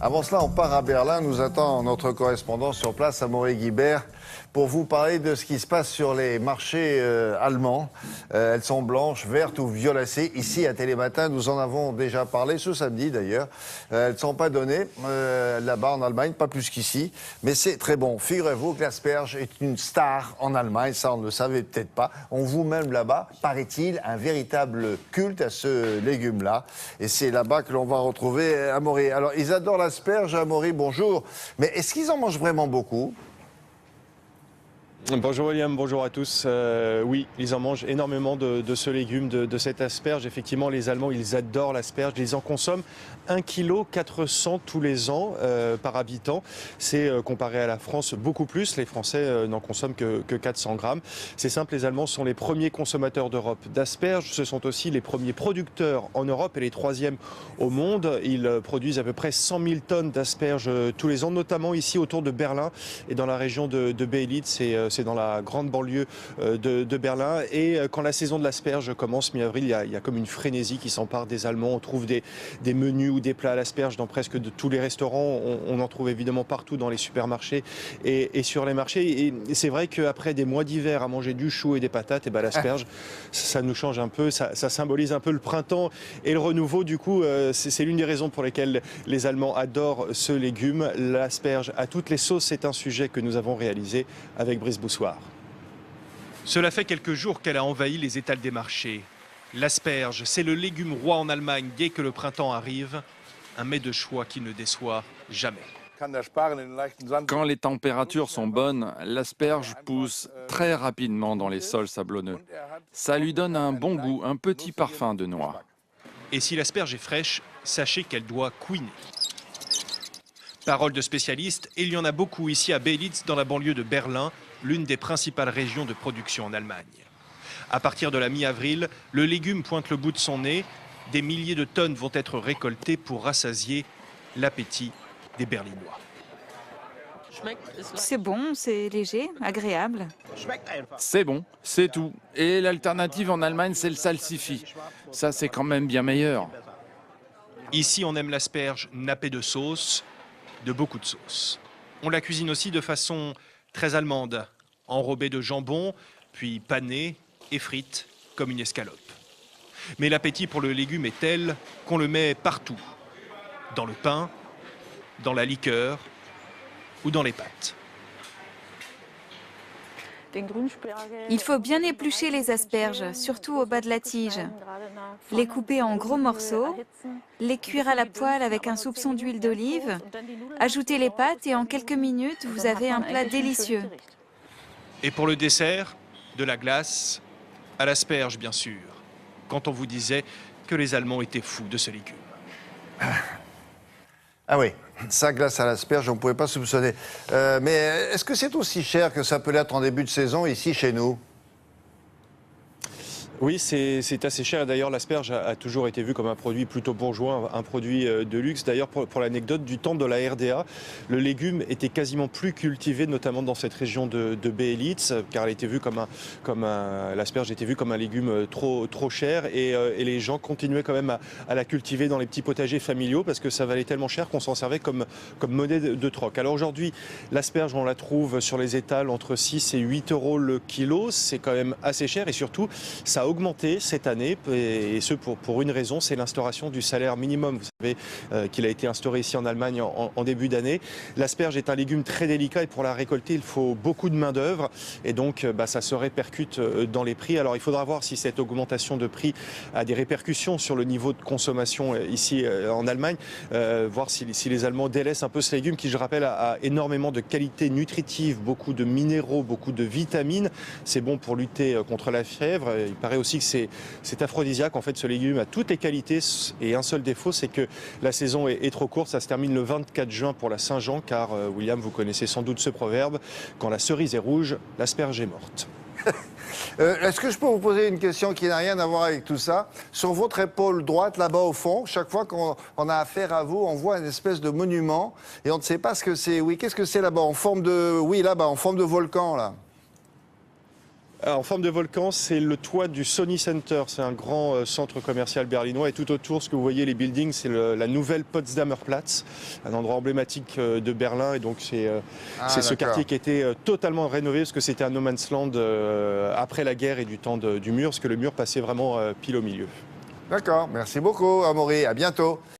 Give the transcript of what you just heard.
Avant cela, on part à Berlin. Nous attend notre correspondant sur place, Amaury Guibert, pour vous parler de ce qui se passe sur les marchés allemands. Elles sont blanches, vertes ou violacées. Ici, à Télématin, nous en avons déjà parlé, ce samedi d'ailleurs. Elles ne sont pas données là-bas en Allemagne, pas plus qu'ici. Mais c'est très bon. Figurez-vous que l'asperge est une star en Allemagne. Ça, on ne le savait peut-être pas. On voue même là-bas, paraît-il, un véritable culte à ce légume-là. Et c'est là-bas que l'on va retrouver Amaury. Alors, ils adorent l'asperge. Amaury, bonjour. Mais est-ce qu'ils en mangent vraiment beaucoup ? Bonjour William, bonjour à tous. Oui, ils en mangent énormément de ce légume, de cette asperge. Effectivement, les Allemands, ils adorent l'asperge. Ils en consomment 1,4 kg tous les ans par habitant. C'est comparé à la France beaucoup plus. Les Français n'en consomment que 400 grammes. C'est simple, les Allemands sont les premiers consommateurs d'Europe d'asperges. Ce sont aussi les premiers producteurs en Europe et les troisièmes au monde. Ils produisent à peu près 100 000 tonnes d'asperges tous les ans, notamment ici autour de Berlin et dans la région de Beilitz. C'est dans la grande banlieue de Berlin. Et quand la saison de l'asperge commence mi-avril, il y a comme une frénésie qui s'empare des Allemands. On trouve des menus ou des plats à l'asperge dans presque de tous les restaurants. On en trouve évidemment partout dans les supermarchés et sur les marchés. Et c'est vrai qu'après des mois d'hiver à manger du chou et des patates, et ben l'asperge, ça nous change un peu. Ça symbolise un peu le printemps et le renouveau. Du coup, c'est l'une des raisons pour lesquelles les Allemands adorent ce légume. L'asperge à toutes les sauces, c'est un sujet que nous avons réalisé avec Brice Boussoir. Cela fait quelques jours qu'elle a envahi les étals des marchés. L'asperge, c'est le légume roi en Allemagne dès que le printemps arrive. Un mets de choix qui ne déçoit jamais. Quand les températures sont bonnes, l'asperge pousse très rapidement dans les sols sablonneux. Ça lui donne un bon goût, un petit parfum de noix. Et si l'asperge est fraîche, sachez qu'elle doit couiner. Parole de spécialiste, il y en a beaucoup ici à Beilitz, dans la banlieue de Berlin, l'une des principales régions de production en Allemagne. À partir de la mi-avril, le légume pointe le bout de son nez. Des milliers de tonnes vont être récoltées pour rassasier l'appétit des Berlinois. C'est bon, c'est léger, agréable. C'est bon, c'est tout. Et l'alternative en Allemagne, c'est le salsifis. Ça, c'est quand même bien meilleur. Ici, on aime l'asperge nappée de sauce, de beaucoup de sauce. On la cuisine aussi de façon très allemande, enrobée de jambon, puis panée et frite comme une escalope. Mais l'appétit pour le légume est tel qu'on le met partout. Dans le pain, dans la liqueur ou dans les pâtes. Il faut bien éplucher les asperges, surtout au bas de la tige. Les couper en gros morceaux, les cuire à la poêle avec un soupçon d'huile d'olive, ajouter les pâtes et en quelques minutes, vous avez un plat délicieux. Et pour le dessert, de la glace à l'asperge, bien sûr. Quand on vous disait que les Allemands étaient fous de ce légume. Ah oui, ça, glace à l'asperge, on ne pouvait pas soupçonner. Mais est-ce que c'est aussi cher que ça peut l'être en début de saison ici chez nous ? Oui, c'est assez cher. D'ailleurs, l'asperge a toujours été vu comme un produit plutôt bourgeois, un produit de luxe. D'ailleurs, pour l'anecdote, du temps de la RDA, le légume était quasiment plus cultivé, notamment dans cette région de Beilitz, car elle était vue l'asperge était vue comme un légume trop cher. Et les gens continuaient quand même à la cultiver dans les petits potagers familiaux parce que ça valait tellement cher qu'on s'en servait comme monnaie de troc. Alors aujourd'hui, l'asperge, on la trouve sur les étals entre 6 et 8 euros le kilo. C'est quand même assez cher et surtout, ça a augmenté cette année, et ce pour une raison, c'est l'instauration du salaire minimum. Vous savez qu'il a été instauré ici en Allemagne en début d'année. L'asperge est un légume très délicat et pour la récolter, il faut beaucoup de main d'œuvre et donc ça se répercute dans les prix. Alors il faudra voir si cette augmentation de prix a des répercussions sur le niveau de consommation ici en Allemagne, voir si les Allemands délaissent un peu ce légume qui, je rappelle, a énormément de qualités nutritives, beaucoup de minéraux, beaucoup de vitamines. C'est bon pour lutter contre la fièvre. Il paraît aussi que c'est aphrodisiaque. En fait, ce légume a toutes les qualités et un seul défaut, c'est que la saison est trop courte. Ça se termine le 24 juin pour la Saint-Jean, car William, vous connaissez sans doute ce proverbe, quand la cerise est rouge, l'asperge est morte. Est-ce que je peux vous poser une question qui n'a rien à voir avec tout ça ? Sur votre épaule droite, là-bas au fond, chaque fois qu'on a affaire à vous, on voit une espèce de monument et on ne sait pas ce que c'est. Oui, qu'est-ce que c'est là-bas en forme de... Oui, là-bas, en forme de volcan, là. En forme de volcan, c'est le toit du Sony Center. C'est un grand centre commercial berlinois. Et tout autour, ce que vous voyez, les buildings, c'est la nouvelle Potsdamer Platz, un endroit emblématique de Berlin. Et donc, c'est ce quartier qui a été totalement rénové parce que c'était un no man's land après la guerre et du temps du mur, parce que le mur passait vraiment pile au milieu. D'accord, merci beaucoup, Amaury. À bientôt.